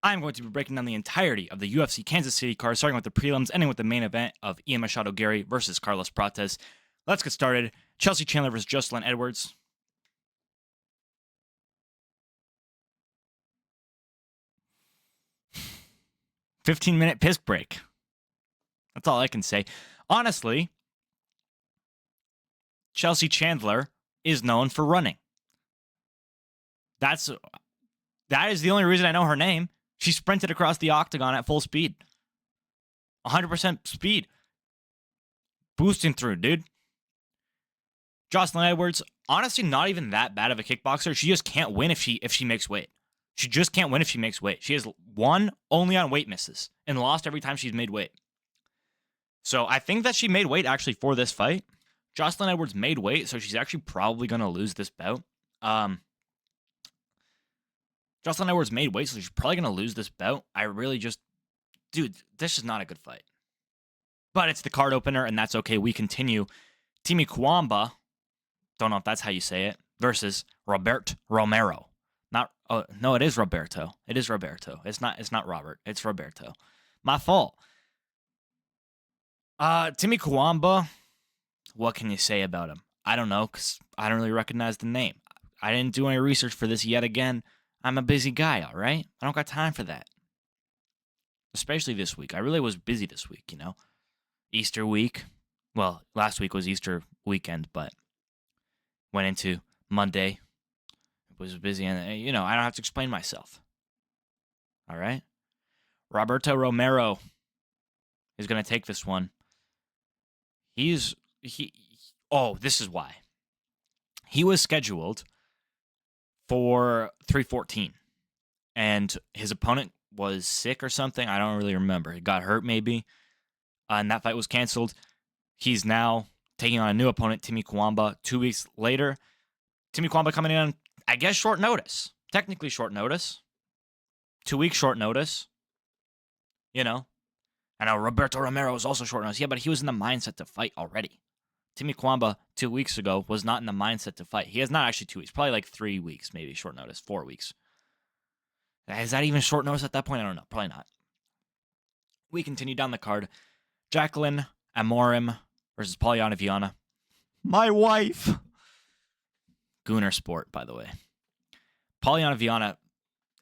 I'm going to be breaking down the entirety of the UFC Kansas City card, starting with the prelims, ending with the main event of Ian Garry versus Carlos Prates. Let's get started. Chelsea Chandler versus Jocelyn Edwards. "15-minute piss break." That's all I can say. Honestly, Chelsea Chandler is known for running. That is the only reason I know her name. She sprinted across the octagon at full speed. 100% speed. Boosting through, dude. Jocelyn Edwards, honestly, not even that bad of a kickboxer. She just can't win if she makes weight. She just can't win if she makes weight. She has won only on weight misses and lost every time she's made weight. So I think that she made weight actually for this fight. Jocelyn Edwards made weight, so she's actually probably going to lose this bout. Jocelyn Edwards made weight, so she's probably going to lose this bout. I really just... Dude, this is not a good fight. But it's the card opener, and that's okay. We continue. Caumba, don't know if that's how you say it, versus Romero. No, it is Roberto. It is Roberto. It's not Robert. It's Roberto. My fault. Caumba, what can you say about him? I don't know, because I don't really recognize the name. I didn't do any research for this yet again. I'm a busy guy, all right? I don't got time for that. Especially this week. I really was busy this week, you know? Easter week. Well, last week was Easter weekend, but went into Monday. Was busy, and, you know, I don't have to explain myself. All right? Roberto Romero is going to take this one. This is why. He was scheduled for 314, and his opponent was sick or something. I don't really remember. He got hurt maybe, and that fight was canceled. He's now taking on a new opponent, Caumba, 2 weeks later. Caumba coming in on, I guess, short notice. Technically short notice. 2 weeks short notice. You know? I know Roberto Romero was also short notice. Yeah, but he was in the mindset to fight already. Caumba 2 weeks ago was not in the mindset to fight. He has not actually 2 weeks. Probably like 3 weeks, maybe short notice. 4 weeks. Is that even short notice at that point? I don't know. Probably not. We continue down the card. Jacqueline Amorim versus Viana. My wife. Gooner sport, by the way. Viana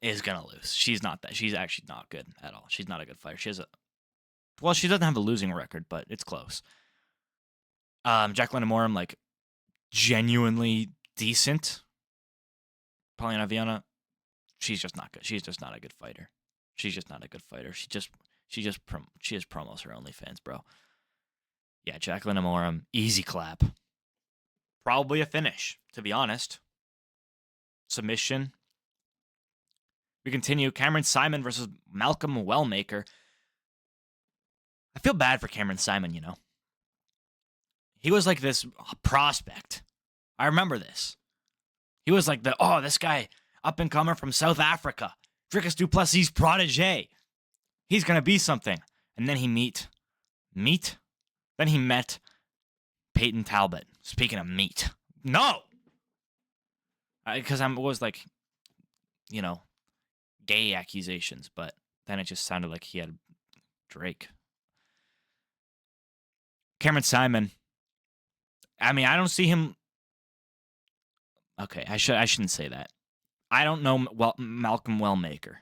is going to lose. She's not that. She's actually not good at all. She's not a good fighter. She doesn't have a losing record, but it's close. Jacqueline Amorim, like, genuinely decent. Viana, she's just not good. She's just not a good fighter. She's just not a good fighter. She just promos her OnlyFans, bro. Yeah, Jacqueline Amorim, easy clap. Probably a finish, to be honest. Submission. We continue. Saaiman versus Malcolm Wellmaker. I feel bad for Saaiman, you know. He was like this prospect. I remember this. He was like this guy up and comer from South Africa. Dricus du Plessis' protege. He's going to be something. And then he Then he met Peyton Talbot. Speaking of meat. No! Because I was like, you know, gay accusations. But then it just sounded like he had Drake. Saaiman. I mean, I don't see him... Okay, I shouldn't say that. I don't know Malcolm Wellmaker.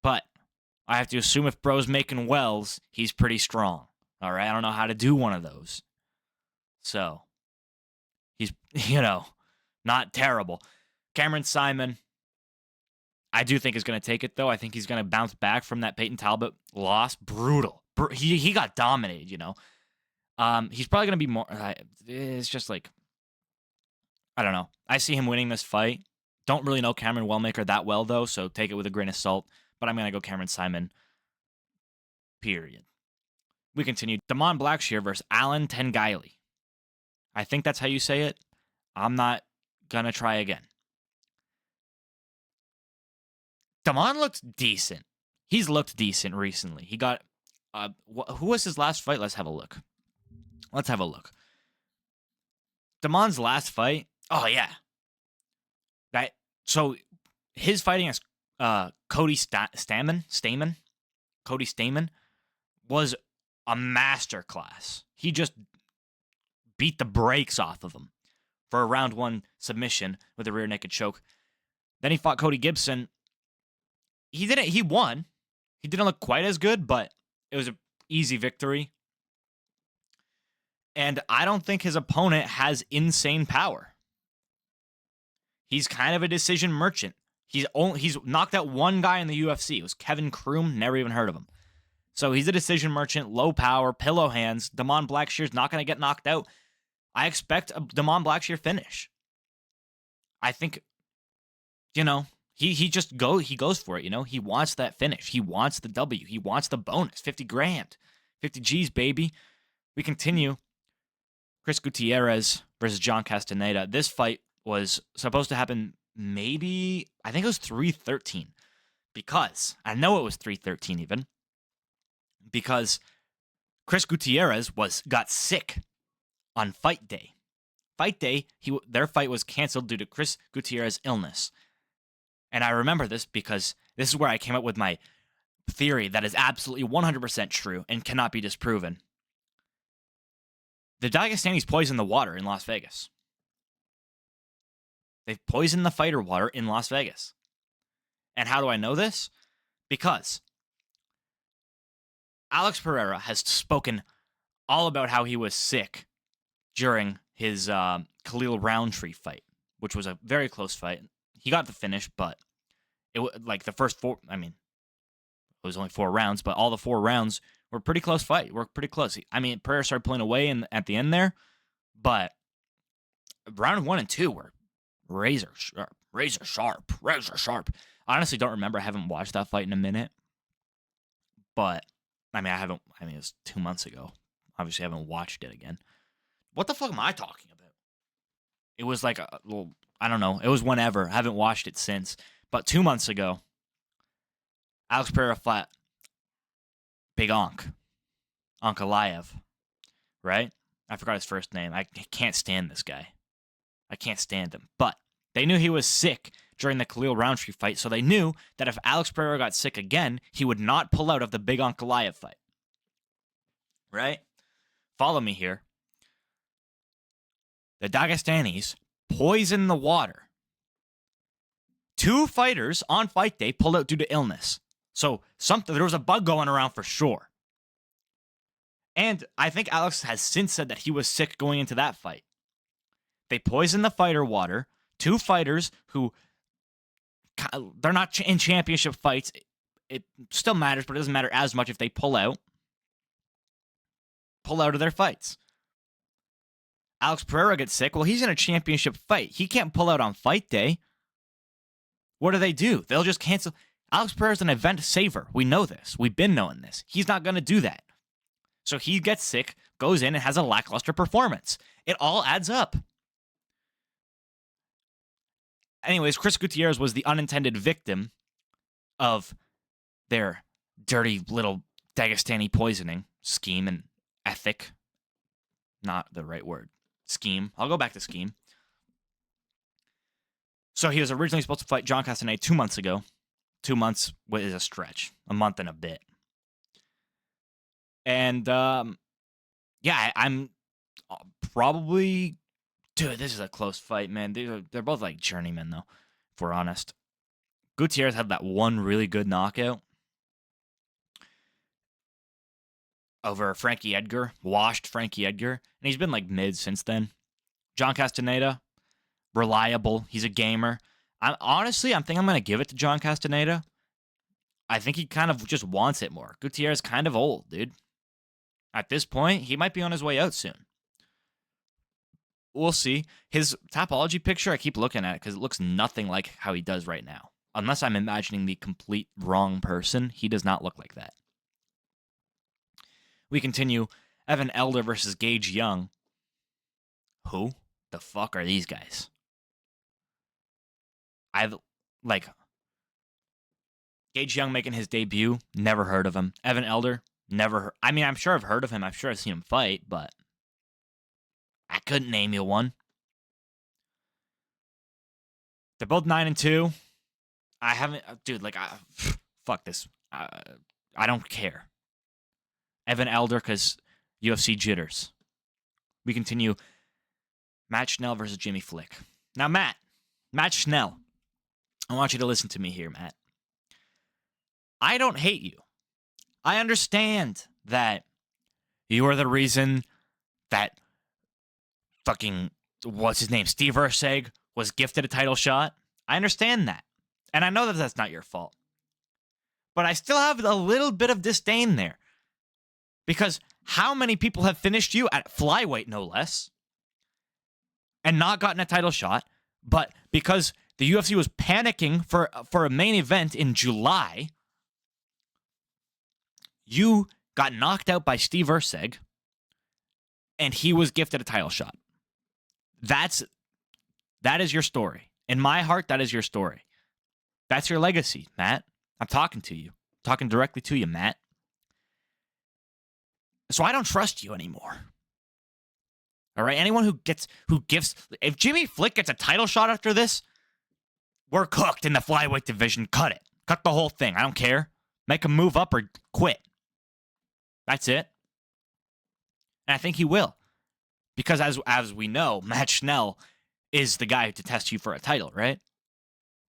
But I have to assume if bro's making wells, he's pretty strong. All right? I don't know how to do one of those. So, he's, you know, not terrible. Saaiman, I do think is going to take it, though. I think he's going to bounce back from that Peyton Talbot loss. Brutal. He got dominated, you know. He's probably going to be more... it's just like... I don't know. I see him winning this fight. Don't really know Cameron Wellmaker that well, though, so take it with a grain of salt. But I'm going to go Saaiman. Period. We continue. Blackshear versus Aletengheili. I think that's how you say it. I'm not going to try again. looked decent. He's looked decent recently. He got... who was his last fight? Let's have a look. Damon's last fight... Oh, yeah. So, his fighting Cody Stamen, Cody Stamen was a masterclass. He just beat the brakes off of him for a round 1 submission with a rear naked choke. Then he fought Cody Gibson. He won. He didn't look quite as good, but it was an easy victory. And I don't think his opponent has insane power. He's kind of a decision merchant. He's knocked out one guy in the UFC. It was Kevin Kroom. Never even heard of him. So he's a decision merchant, low power, pillow hands. Damon Blackshear's not going to get knocked out. I expect a Damon Blackshear finish. I think, he goes for it, He wants that finish. He wants the W. He wants the bonus. 50 grand. 50 G's, baby. We continue. Chris Gutierrez versus John Casteneda. This fight was supposed to happen I think it was 3/13. Because, I know it was 3/13 even. Because Chris Gutierrez got sick on fight day. Fight day, their fight was canceled due to Chris Gutierrez's illness. And I remember this because this is where I came up with my theory that is absolutely 100% true and cannot be disproven. The Dagestanis poisoned the water in Las Vegas. They've poisoned the fighter water in Las Vegas. And how do I know this? Because Alex Pereira has spoken all about how he was sick during his Khalil Roundtree fight, which was a very close fight. He got the finish, but it was like the first 4. I mean, it was only 4 rounds, but all the 4 rounds were pretty close fight. Were pretty close. I mean, Pereira started pulling away at the end there, but round 1 and 2 were razor sharp. I honestly don't remember. I haven't watched that fight in a minute, but it was 2 months ago. Obviously, I haven't watched it again. What the fuck am I talking about? It was like a little, I don't know. It was whenever. I haven't watched it since. But 2 months ago, Alex Pereira fought Big Ankalaev, right? I forgot his first name. I can't stand this guy. I can't stand him. But they knew he was sick during the Khalil Roundtree fight, so they knew that if Alex Pereira got sick again, he would not pull out of the Big Ankalaev fight. Right? Follow me here. The Dagestanis poisoned the water. 2 fighters on fight day pulled out due to illness. So there was a bug going around for sure. And I think Alex has since said that he was sick going into that fight. They poisoned the fighter water. 2 fighters who, they're not in championship fights. It still matters, but it doesn't matter as much if they pull out of their fights. Alex Pereira gets sick. Well, he's in a championship fight. He can't pull out on fight day. What do? They'll just cancel. Alex Pereira's an event saver. We know this. We've been knowing this. He's not going to do that. So he gets sick, goes in, and has a lackluster performance. It all adds up. Anyways, Chris Gutierrez was the unintended victim of their dirty little Dagestani poisoning scheme and ethic. Not the right word. Scheme. I'll go back to scheme. So he was originally supposed to fight John Casteneda 2 months ago. 2 months is a stretch. A month and a bit. And, I'm probably... Dude, this is a close fight, man. They're both like journeymen, though, if we're honest. Gutierrez had that one really good knockout over Frankie Edgar, washed Frankie Edgar, and he's been like mid since then. John Casteneda, reliable. He's a gamer. I think I'm going to give it to John Casteneda. I think he kind of just wants it more. Gutierrez is kind of old, dude. At this point, he might be on his way out soon. We'll see. His Tapology picture, I keep looking at it because it looks nothing like how he does right now. Unless I'm imagining the complete wrong person, he does not look like that. We continue. Evan Elder versus Gage Young. Who the fuck are these guys? Gage Young making his debut. Never heard of him. Evan Elder. Never heard. I mean, I'm sure I've heard of him. I'm sure I've seen him fight, but I couldn't name you one. They're both 9-2. I haven't, dude. Fuck this. I don't care. Evan Elder, because UFC jitters. We continue. Matt Schnell versus Jimmy Flick. Now, Matt Schnell. I want you to listen to me here, Matt. I don't hate you. I understand that you are the reason that fucking, what's his name, Steve Erceg was gifted a title shot. I understand that. And I know that that's not your fault. But I still have a little bit of disdain there. Because how many people have finished you at flyweight, no less, and not gotten a title shot, but because the UFC was panicking for a main event in July, you got knocked out by Steve Erceg, and he was gifted a title shot. That is your story. In my heart, that is your story. That's your legacy, Matt. I'm talking to you. I'm talking directly to you, Matt. So I don't trust you anymore. All right? Anyone who gives, if Jimmy Flick gets a title shot after this, we're cooked in the flyweight division. Cut it. Cut the whole thing. I don't care. Make him move up or quit. That's it. And I think he will. Because as we know, Matt Schnell is the guy to test you for a title, right?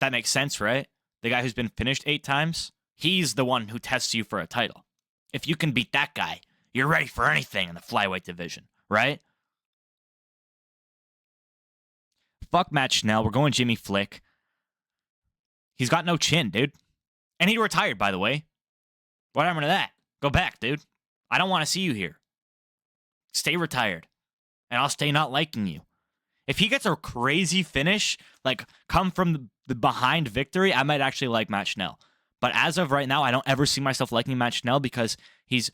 That makes sense, right? The guy who's been finished 8 times, he's the one who tests you for a title. If you can beat that guy, you're ready for anything in the flyweight division, right? Fuck Matt Schnell. We're going Jimmy Flick. He's got no chin, dude. And he retired, by the way. What happened to that? Go back, dude. I don't want to see you here. Stay retired. And I'll stay not liking you. If he gets a crazy finish, like come from the behind victory, I might actually like Matt Schnell. But as of right now, I don't ever see myself liking Matt Schnell because he's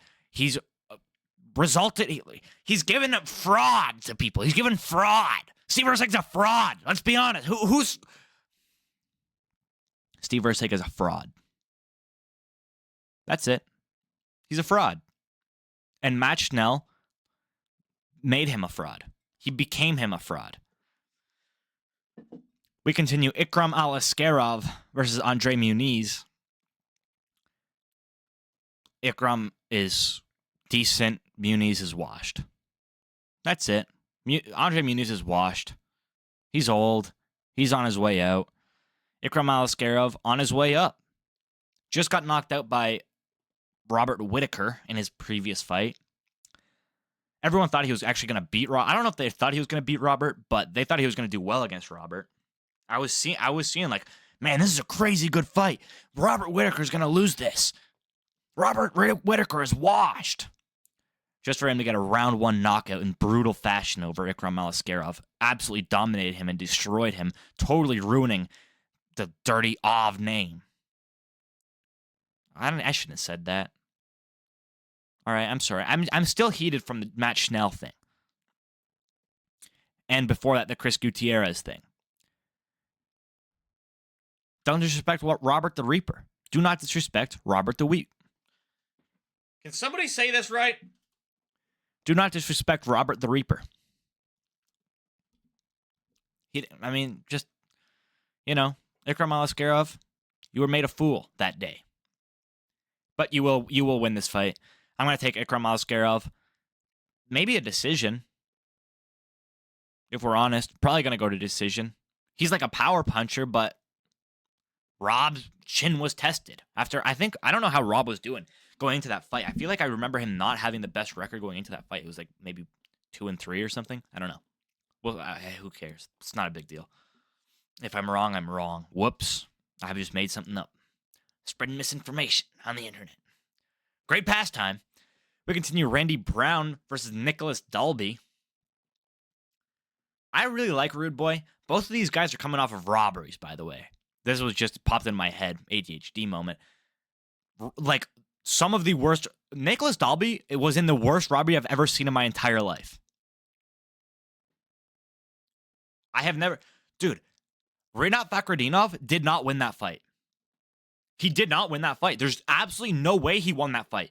resulted. He's given fraud to people. He's given fraud. Steve Erceg's a fraud. Let's be honest. Who's Steve Erceg is a fraud. That's it. He's a fraud. And Matt Schnell made him a fraud. He became him a fraud. We continue. Ikram Aliskerov versus Andre Muniz. Ikram is decent. Muniz is washed. That's it. Andre Muniz is washed. He's old. He's on his way out. Ikram Aliskerov on his way up. Just got knocked out by Robert Whittaker in his previous fight. Everyone thought he was actually going to beat Robert. I don't know if they thought he was going to beat Robert, but they thought he was going to do well against Robert. I was seeing like, man, this is a crazy good fight. Robert Whittaker's going to lose this. Robert Whittaker is washed. Just for him to get a round 1 knockout in brutal fashion over Ikram Aliskerov. Absolutely dominated him and destroyed him, totally ruining the dirty Ov name. I shouldn't have said that. All right, I'm sorry. I'm still heated from the Matt Schnell thing. And before that, the Chris Gutierrez thing. Don't disrespect Robert the Reaper. Do not disrespect Robert the Wheat. Can somebody say this right? Do not disrespect Robert the Reaper. Just, Ikram Aliskerov, you were made a fool that day. But you will win this fight. I'm going to take Ikram Aliskerov. Maybe a decision. If we're honest. Probably going to go to decision. He's like a power puncher, but Rob's chin was tested. I don't know how Rob was doing going into that fight. I feel like I remember him not having the best record going into that fight. It was like maybe 2-3 or something. I don't know. Well, who cares? It's not a big deal. If I'm wrong, I'm wrong. Whoops. I've just made something up. Spreading misinformation on the internet. Great pastime. We continue. Randy Brown versus Nicholas Dalby. I really like Rude Boy. Both of these guys are coming off of robberies, by the way. This was just popped in my head. ADHD moment. Like, some of the worst. Nicholas Dalby was in the worst robbery I've ever seen in my entire life. I have never. Dude, Rinat Fakhretdinov did not win that fight. He did not win that fight. There's absolutely no way he won that fight.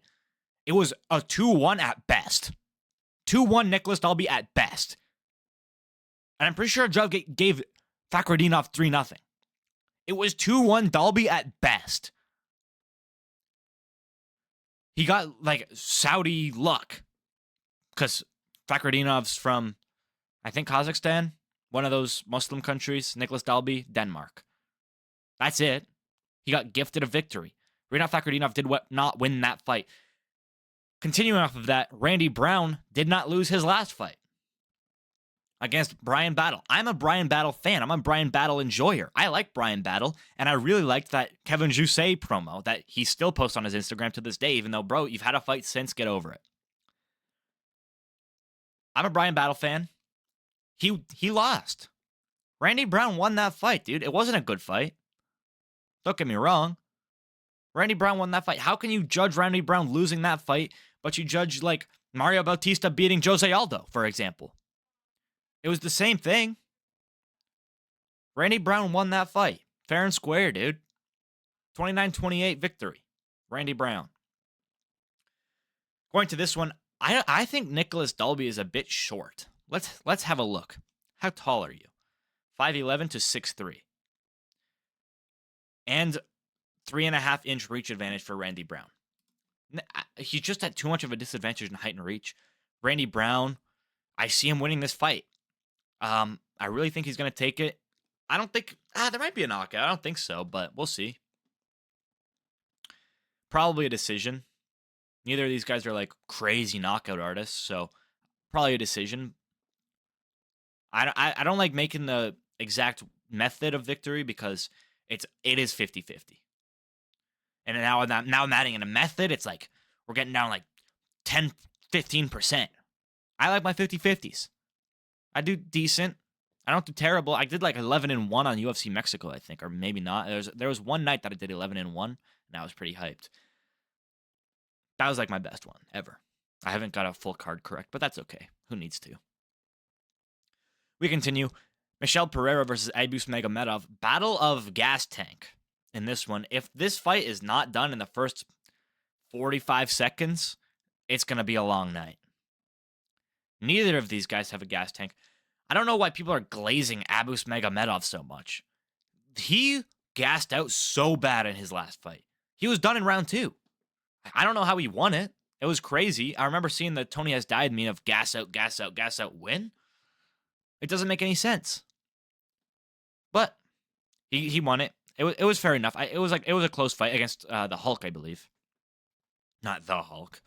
It was a 2-1 at best. 2-1 Nicholas Dalby at best. And I'm pretty sure a judge gave Fakhretdinov 3-0. It was 2-1 Dalby at best. He got, like, Saudi luck. Because Fakhretdinov's from, I think, Kazakhstan. One of those Muslim countries. Nicholas Dalby, Denmark. That's it. He got gifted a victory. Rinat Fakhretdinov did not win that fight. Continuing off of that, Randy Brown did not lose his last fight against Brian Battle. I'm a Brian Battle fan. I'm a Brian Battle enjoyer. I like Brian Battle, and I really liked that Kevin Jousset promo that he still posts on his Instagram to this day, even though, bro, you've had a fight since, get over it. I'm a Brian Battle fan. He lost. Randy Brown won that fight, dude. It wasn't a good fight. Don't get me wrong. Randy Brown won that fight. How can you judge Randy Brown losing that fight, but you judge, like, Mario Bautista beating Jose Aldo, for example? It was the same thing. Randy Brown won that fight. Fair and square, dude. 29-28 victory. Randy Brown. Going to this one, I think Nicholas Dalby is a bit short. Let's have a look. How tall are you? 5'11 to 6'3. And 3.5-inch reach advantage for Randy Brown. He's just at too much of a disadvantage in height and reach. Randy Brown, I see him winning this fight. I really think he's going to take it. I don't think... there might be a knockout. I don't think so, but we'll see. Probably a decision. Neither of these guys are, like, crazy knockout artists, so probably a decision. I don't like making the exact method of victory because it is 50-50. And now I'm adding in a method. It's like we're getting down like 10, 15%. I like my 50-50s. I do decent. I don't do terrible. I did like 11-1 on UFC Mexico, I think, or maybe not. There was one night that I did 11-1, and I was pretty hyped. That was like my best one ever. I haven't got a full card correct, but that's okay. Who needs to? We continue. Michel Pereira versus Abus Magomedov. Battle of gas tank in this one. If this fight is not done in the first 45 seconds, it's going to be a long night. Neither of these guys have a gas tank. I don't know why people are glazing Abus Magomedov so much. He gassed out so bad in his last fight. He was done in round 2. I don't know how he won it. It was crazy. I remember seeing the Tony Has Died meme of gas out, gas out, gas out, win. It doesn't make any sense. But he won it. It was fair enough. It was a close fight against the Hulk, I believe. Not the Hulk.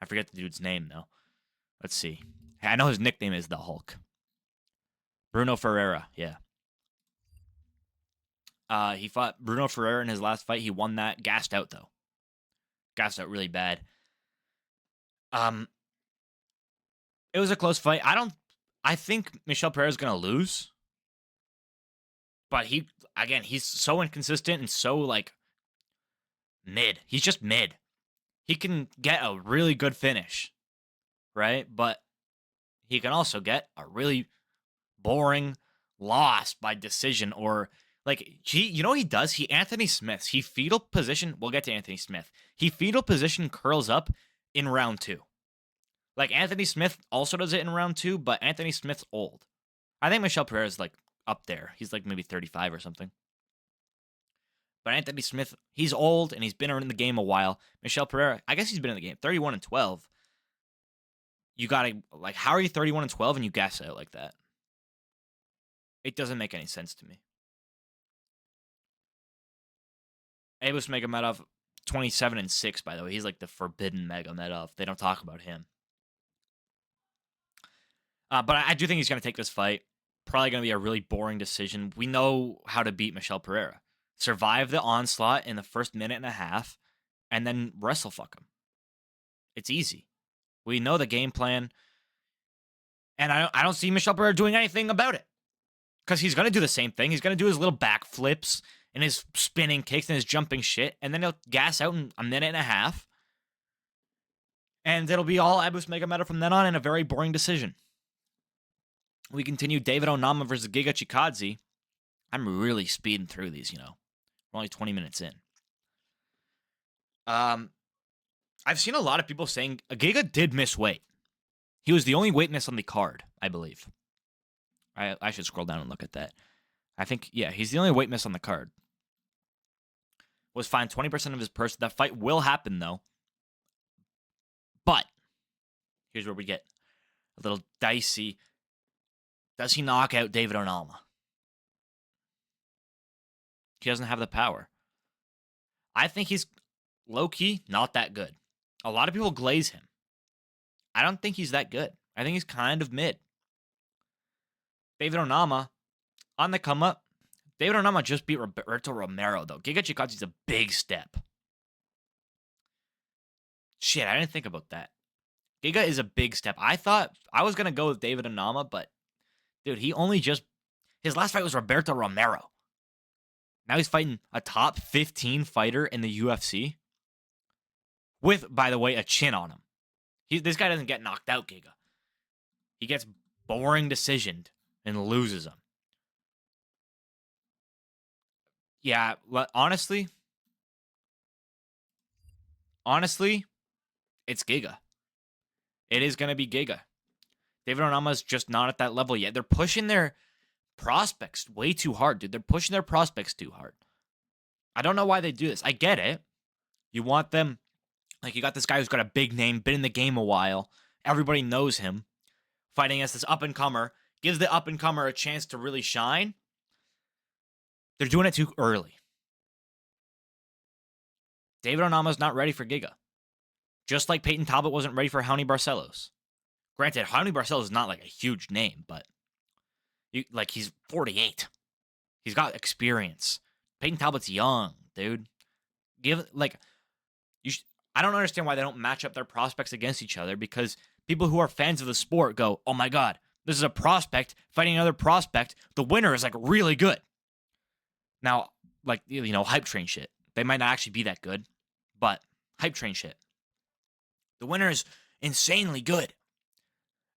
I forget the dude's name though. Let's see. I know his nickname is the Hulk. Bruno Ferreira, yeah. He fought Bruno Ferreira in his last fight. He won that. Gassed out though. Gassed out really bad. It was a close fight. I think Michel Pereira is gonna lose. But he's so inconsistent and so, like, mid. He's just mid. He can get a really good finish, right? But he can also get a really boring loss by decision or, like, you know what he does? He Anthony Smiths. He fetal position. We'll get to Anthony Smith. He fetal position curls up in round 2. Like, Anthony Smith also does it in round 2, but Anthony Smith's old. I think Michel Pereira is, like, up there. He's like maybe 35 or something. But Anthony Smith, he's old and he's been in the game a while. Michel Pereira, I guess he's been in the game 31-12. You gotta, like, how are you 31-12 and you gas out like that? It doesn't make any sense to me. Abus Magomedov, 27-6, by the way. He's like the forbidden Magomedov. They don't talk about him. But I do think he's going to take this fight. Probably going to be a really boring decision. We know how to beat Michel Pereira. Survive the onslaught in the first minute and a half, and then wrestle fuck him. It's easy. We know the game plan, and I don't see Michel Pereira doing anything about it. Because he's going to do the same thing. He's going to do his little back flips and his spinning kicks and his jumping shit, and then he'll gas out in a minute and a half, and it'll be all Abus Magomedov from then on in a very boring decision. We continue. David Onama versus Giga Chikadze. I'm really speeding through these, We're only 20 minutes in. I've seen a lot of people saying Giga did miss weight. He was the only weight miss on the card, I believe. I should scroll down and look at that. I think, yeah, he's the only weight miss on the card. was fined 20% of his purse. That fight will happen, though. But here's where we get a little dicey. Does he knock out David Onama? He doesn't have the power. I think he's low-key not that good. A lot of people glaze him. I don't think he's that good. I think he's kind of mid. David Onama, on the come up. David Onama just beat Roberto Romero, though. Giga Chikadze's a big step. Shit, I didn't think about that. Giga is a big step. I thought I was going to go with David Onama, but, dude, he only just... His last fight was Roberto Romero. Now he's fighting a top 15 fighter in the UFC. With, by the way, a chin on him. This guy doesn't get knocked out, Giga. He gets boring decisioned and loses him. Yeah, honestly, it's Giga. It is going to be Giga. David Onama's just not at that level yet. They're pushing their prospects way too hard, dude. They're pushing their prospects too hard. I don't know why they do this. I get it. You want them, like you got this guy who's got a big name, been in the game a while. Everybody knows him. Fighting against this up-and-comer. Gives the up-and-comer a chance to really shine. They're doing it too early. David Onama's not ready for Giga. Just like Peyton Talbot wasn't ready for Raoni Barcelos. Granted, Raoni Barcelos is not like a huge name, but he's 48. He's got experience. Peyton Talbot's young, dude. I don't understand why they don't match up their prospects against each other, because people who are fans of the sport go, oh my God, this is a prospect fighting another prospect. The winner is like really good. Now, hype train shit. They might not actually be that good, but hype train shit. The winner is insanely good.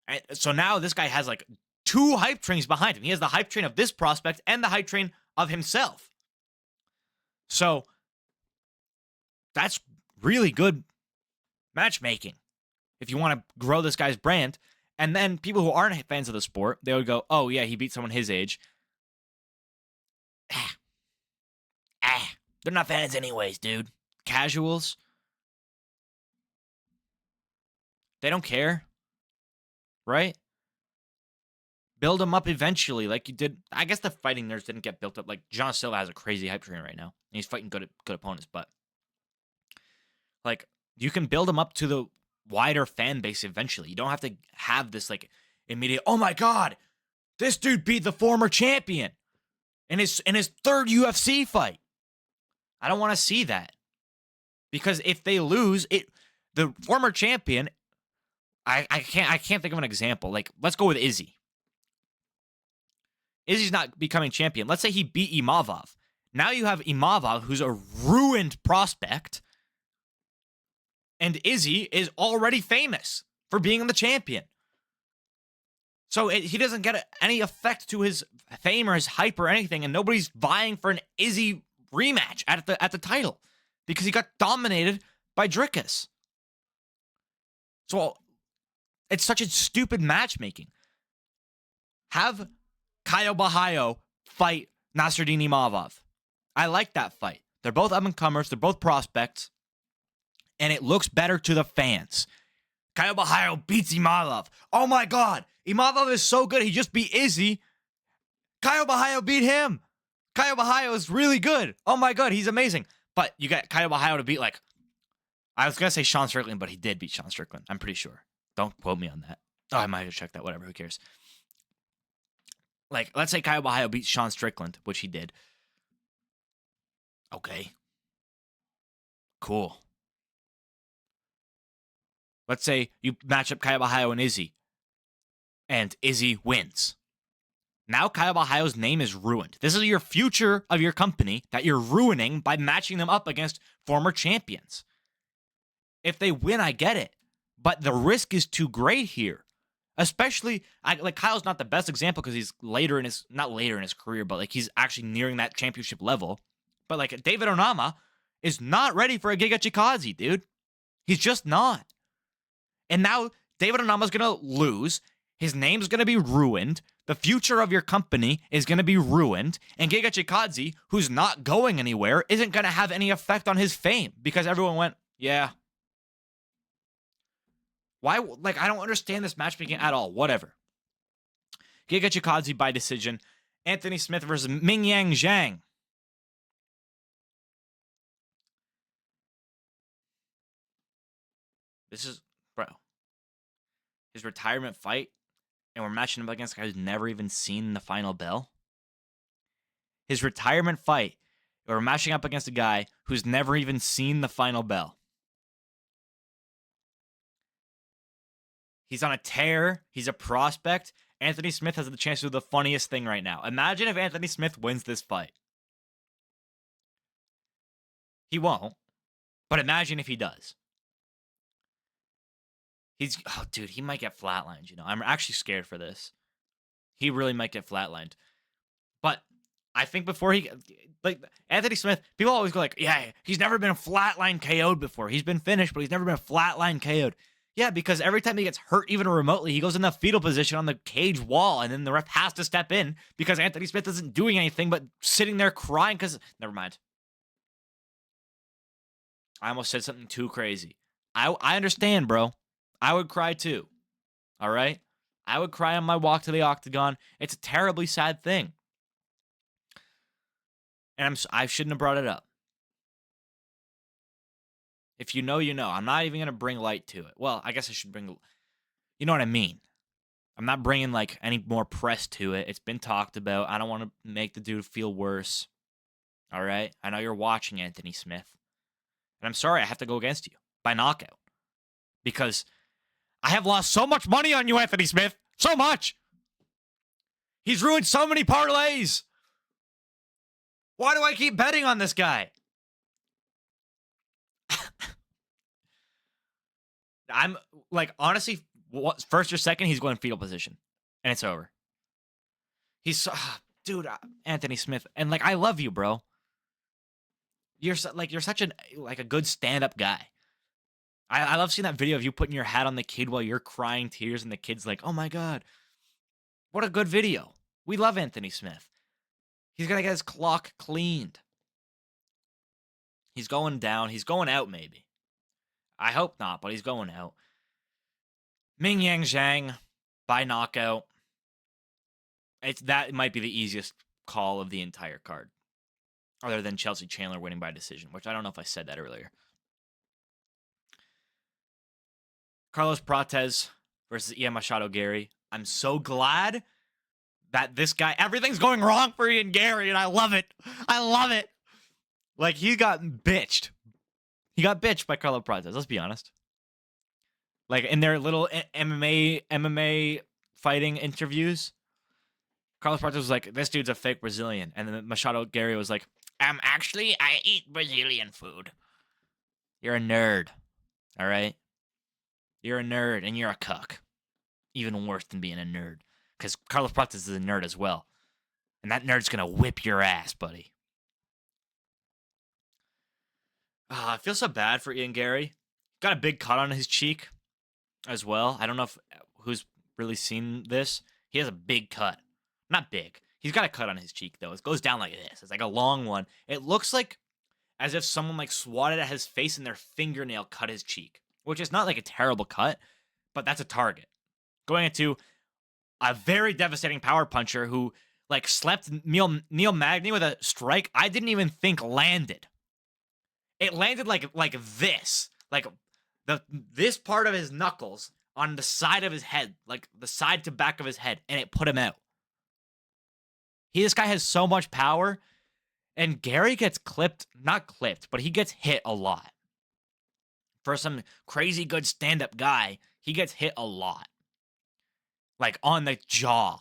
And so now this guy has like 2 hype trains behind him. He has the hype train of this prospect and the hype train of himself. So that's really good matchmaking if you want to grow this guy's brand. And then people who aren't fans of the sport, they would go, oh yeah, he beat someone his age. They're not fans anyways, dude. Casuals. They don't care. Right? Build them up eventually, like you did. I guess the fighting nerds didn't get built up. Like, John Silva has a crazy hype train right now. And he's fighting good opponents, but like, you can build them up to the wider fan base eventually. You don't have to have this like immediate, oh my God, this dude beat the former champion in his 3rd UFC fight. I don't want to see that. Because if they lose, the former champion, I can't think of an example. Like, let's go with Izzy. Izzy's not becoming champion. Let's say he beat Imavov. Now you have Imavov, who's a ruined prospect, and Izzy is already famous for being the champion. So he doesn't get any effect to his fame or his hype or anything, and nobody's vying for an Izzy rematch at the title because he got dominated by Dricus. So it's such a stupid matchmaking. Have Caio Bahayo fight Nasruddin Imavov. I like that fight. They're both up-and-comers. They're both prospects. And it looks better to the fans. Caio Bahayo beats Imavov. Oh my God. Imavov is so good. He just beat Izzy. Caio Bahayo beat him. Caio Bahayo is really good. Oh my God. He's amazing. But you got Caio Bahayo to beat, like, I was going to say Sean Strickland, but he did beat Sean Strickland. I'm pretty sure. Don't quote me on that. Oh, I might have checked that. Whatever. Who cares? Like, let's say Caio Bahayo beats Sean Strickland, which he did. Okay. Cool. Let's say you match up Caio Bahayo and Izzy, and Izzy wins. Now Caio Bahayo's name is ruined. This is your future of your company that you're ruining by matching them up against former champions. If they win, I get it. But the risk is too great here. Especially, like, Kyle's not the best example because he's not later in his career, but like he's actually nearing that championship level. But like David Onama is not ready for a Giga Chikadze, dude. He's just not. And now David Onama's going to lose. His name's going to be ruined. the future of your company is going to be ruined, and Giga Chikadze, who's not going anywhere, isn't going to have any effect on his fame because everyone went, yeah. Why? Like, I don't understand this matchmaking at all. Whatever. Giga Chikadze by decision. Anthony Smith versus Mingyang Zhang. This is, bro, his retirement fight, and we're matching him up against a guy who's never even seen the final bell. His retirement fight, we're matching up against a guy who's never even seen the final bell. He's on a tear. He's a prospect. Anthony Smith has the chance to do the funniest thing right now. Imagine if Anthony Smith wins this fight. He won't, but imagine if he does. Dude, he might get flatlined, you know. I'm actually scared for this. He really might get flatlined. But I think before Anthony Smith, people always go like, yeah, he's never been flatline KO'd before. He's been finished, but he's never been flatline KO'd. Yeah, because every time he gets hurt, even remotely, he goes in the fetal position on the cage wall, and then the ref has to step in because Anthony Smith isn't doing anything but sitting there crying because... Never mind. I almost said something too crazy. I understand, bro. I would cry too. All right? I would cry on my walk to the octagon. It's a terribly sad thing. And I shouldn't have brought it up. If you know, you know. I'm not even going to bring light to it. Well, I guess I should bring... You know what I mean? I'm not bringing, like, any more press to it. It's been talked about. I don't want to make the dude feel worse. All right? I know you're watching, Anthony Smith. And I'm sorry I have to go against you by knockout. Because I have lost so much money on you, Anthony Smith. So much. He's ruined so many parlays. Why do I keep betting on this guy? I'm like, honestly, first or second, he's going fetal position. And it's over. Dude, Anthony Smith. And like, I love you, bro. You're such a good stand-up guy. I love seeing that video of you putting your hat on the kid while you're crying tears and the kid's like, oh my God. What a good video. We love Anthony Smith. He's going to get his clock cleaned. He's going down. He's going out, maybe. I hope not, but he's going out. Mingyang Zhang by knockout. That might be the easiest call of the entire card. Other than Chelsea Chandler winning by decision, which I don't know if I said that earlier. Carlos Prates versus Ian Garry. I'm so glad that this guy, everything's going wrong for Ian Garry, and I love it. I love it. Like, he got bitched. He got bitched by Carlos Prates, let's be honest. Like, in their little MMA fighting interviews, Carlos Prates was like, this dude's a fake Brazilian. And then Garry was like, actually, I eat Brazilian food. You're a nerd. All right? You're a nerd, and you're a cuck. Even worse than being a nerd. Because Carlos Prates is a nerd as well. And that nerd's going to whip your ass, buddy. I feel so bad for Ian Garry. Got a big cut on his cheek as well. I don't know who's really seen this. He has a big cut. Not big. He's got a cut on his cheek, though. It goes down like this. It's like a long one. It looks like as if someone like swatted at his face and their fingernail cut his cheek. Which is not like a terrible cut, but that's a target. Going into a very devastating power puncher who like slept Neil Magny with a strike I didn't even think landed. It landed like this. Like this part of his knuckles on the side of his head. Like the side to back of his head. And it put him out. This guy has so much power. And Garry gets not clipped, but he gets hit a lot. For some crazy good stand-up guy, he gets hit a lot. Like, on the jaw.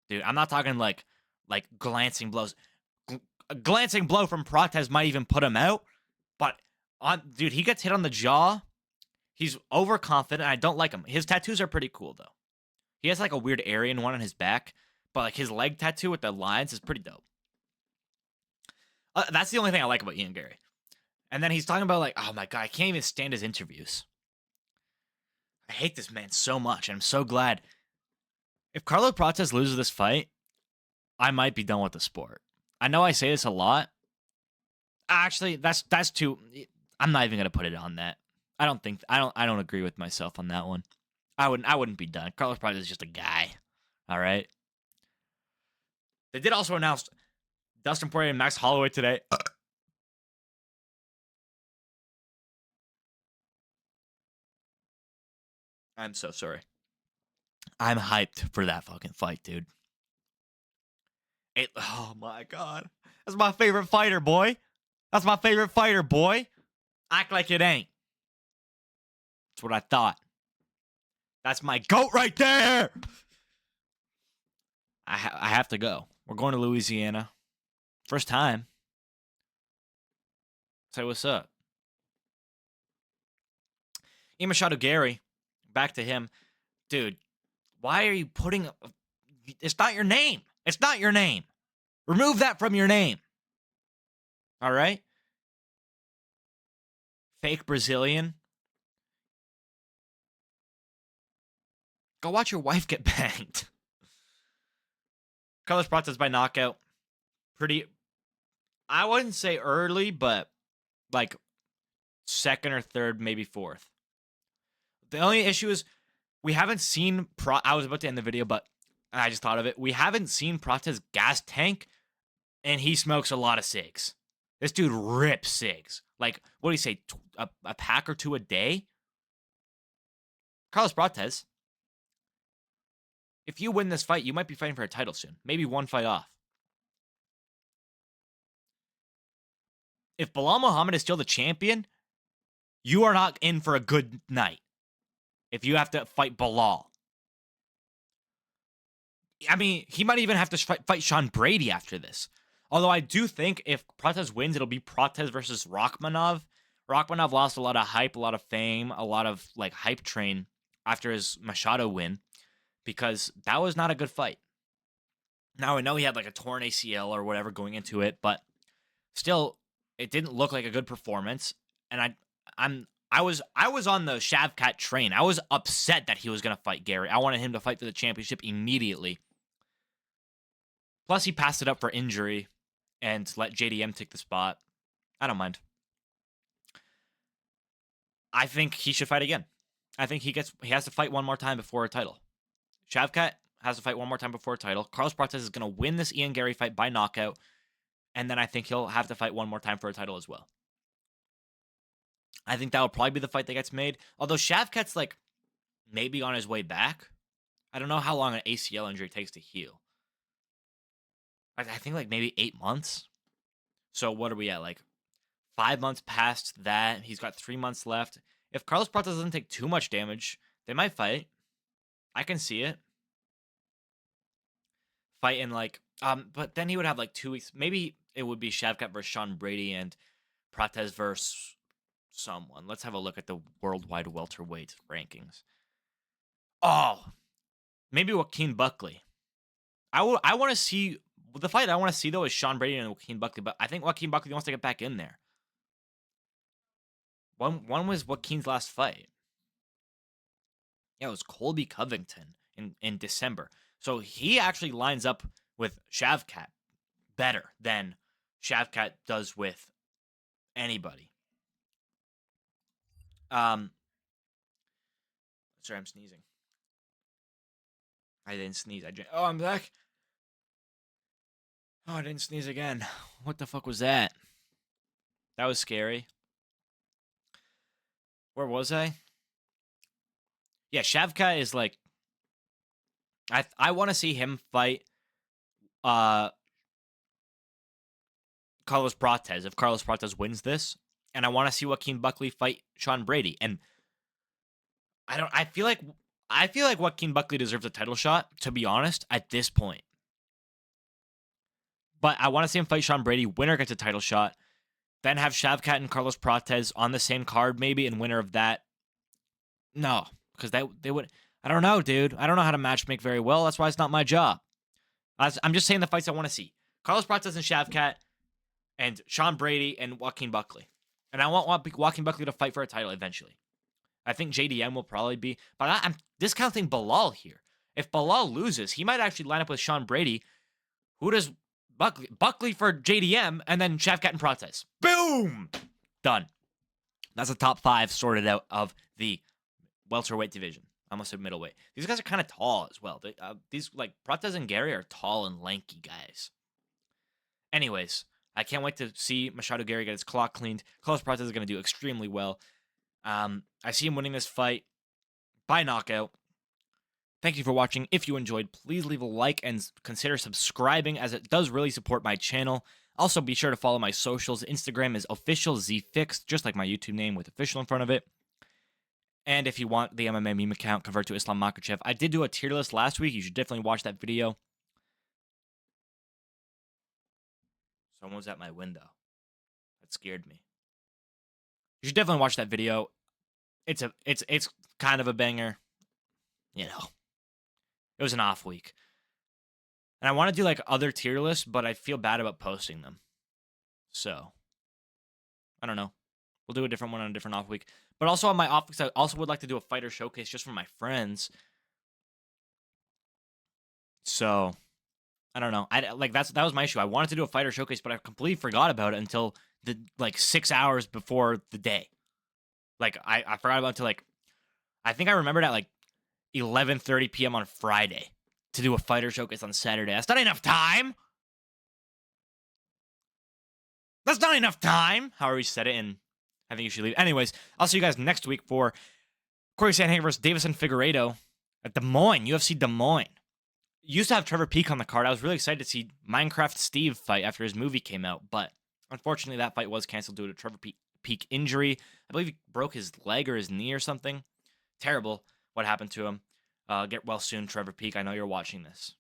Dude, I'm not talking like glancing blows. A glancing blow from Prates might even put him out. But, dude, he gets hit on the jaw. He's overconfident. I don't like him. His tattoos are pretty cool, though. He has, like, a weird Aryan one on his back. But, like, his leg tattoo with the lines is pretty dope. That's the only thing I like about Ian Garry. And then he's talking about, like, oh, my God, I can't even stand his interviews. I hate this man so much, and I'm so glad. If Carlos Prates loses this fight, I might be done with the sport. I know I say this a lot. Actually, that's too. I'm not even gonna put it on that. I don't agree with myself on that one. I wouldn't be done. Carlos Prates is just a guy. All right. They did also announce Dustin Poirier and Max Holloway today. I'm so sorry. I'm hyped for that fucking fight, dude. Oh my god. That's my favorite fighter, boy. That's my favorite fighter, boy. Act like it ain't. That's what I thought. That's my GOAT right there. I have to go. We're going to Louisiana. First time. Say what's up. Ian Garry. Back to him. Dude, why are you putting... It's not your name. It's not your name. Remove that from your name. All right? Fake Brazilian. Go watch your wife get banged. Carlos Prates by knockout. Pretty... I wouldn't say early, but like second or third, maybe fourth. The only issue is we haven't seen... I was about to end the video, but I just thought of it. We haven't seen Prates gas tank, and he smokes a lot of cigs. This dude rips cigs. Like, what do you say? A pack or two a day? Carlos Prates, if you win this fight, you might be fighting for a title soon. Maybe one fight off. If Bilal Muhammad is still the champion, you are not in for a good night. If you have to fight Bilal. I mean, he might even have to fight Sean Brady after this. Although I do think if Prates wins, it'll be Prates versus Rakhmonov. Rakhmonov lost a lot of hype, a lot of fame, a lot of like hype train after his Machado win, because that was not a good fight. Now I know he had like a torn ACL or whatever going into it, but still, it didn't look like a good performance. And I was on the Shavkat train. I was upset that he was gonna fight Garry. I wanted him to fight for the championship immediately. Plus, he passed it up for injury and let JDM take the spot. I don't mind. I think he should fight again. I think he has to fight one more time before a title. Shavkat has to fight one more time before a title. Carlos Prates is going to win this Ian Garry fight by knockout, and then I think he'll have to fight one more time for a title as well. I think that will probably be the fight that gets made. Although Shavkat's like maybe on his way back. I don't know how long an ACL injury takes to heal. I think like maybe 8 months. So what are we at? Like 5 months past that. He's got 3 months left. If Carlos Prates doesn't take too much damage, they might fight. I can see it. Fight in like, but then he would have like 2 weeks. Maybe it would be Shavkat versus Sean Brady and Prates versus someone. Let's have a look at the worldwide welterweight rankings. Oh, maybe Joaquin Buckley. I want to see... The fight I want to see, though, is Sean Brady and Joaquin Buckley, but I think Joaquin Buckley wants to get back in there. One was Joaquin's last fight. Yeah, it was Colby Covington in December. So he actually lines up with Shavkat better than Shavkat does with anybody. Sorry, I'm sneezing. I didn't sneeze. I'm back. Oh, I didn't sneeze again. What the fuck was that? That was scary. Where was I? Yeah, Shavkat is like... I want to see him fight Carlos Prates if Carlos Prates wins this. And I want to see Joaquin Buckley fight Sean Brady. And I feel like Joaquin Buckley deserves a title shot, to be honest, at this point. But I want to see him fight Sean Brady. Winner gets a title shot. Then have Shavkat and Carlos Prates on the same card, maybe, and winner of that. No, because they would... I don't know, dude. I don't know how to matchmake very well. That's why it's not my job. I'm just saying the fights I want to see. Carlos Prates and Shavkat, and Sean Brady and Joaquin Buckley. And I want Joaquin Buckley to fight for a title eventually. I think JDM will probably be... But I'm discounting Bilal here. If Bilal loses, he might actually line up with Sean Brady. Who does Buckley for JDM, and then Shavkat and Prates. Boom! Done. That's the top 5 sorted out of the welterweight division. I almost said middleweight. These guys are kind of tall as well. These, like, Prates and Garry are tall and lanky guys. Anyways, I can't wait to see Machado Garry get his clock cleaned. Carlos Prates is going to do extremely well. I see him winning this fight by knockout. Thank you for watching. If you enjoyed, please leave a like and consider subscribing, as it does really support my channel. Also, be sure to follow my socials. Instagram is officialzfix, just like my YouTube name with official in front of it. And if you want the MMA meme account, convert to Islam Makhachev. I did do a tier list last week. You should definitely watch that video. Someone was at my window. That scared me. You should definitely watch that video. It's kind of a banger. You know. It was an off week. And I want to do like other tier lists, but I feel bad about posting them. So, I don't know. We'll do a different one on a different off week. But also on my off weeks, I also would like to do a fighter showcase just for my friends. So, I don't know. That was my issue. I wanted to do a fighter showcase, but I completely forgot about it until the 6 hours before the day. I forgot about it until I think I remembered at 11:30 p.m. on Friday to do a fighter showcase on Saturday. That's not enough time. That's not enough time. However you said it, and I think you should leave. Anyways, I'll see you guys next week for Corey Sandhagen versus Davison Figueiredo at Des Moines, UFC Des Moines. Used to have Trevor Peek on the card. I was really excited to see Minecraft Steve fight after his movie came out, but unfortunately that fight was canceled due to Trevor Peek injury. I believe he broke his leg or his knee or something. Terrible what happened to him. Get well soon, Trevor Peek. I know you're watching this.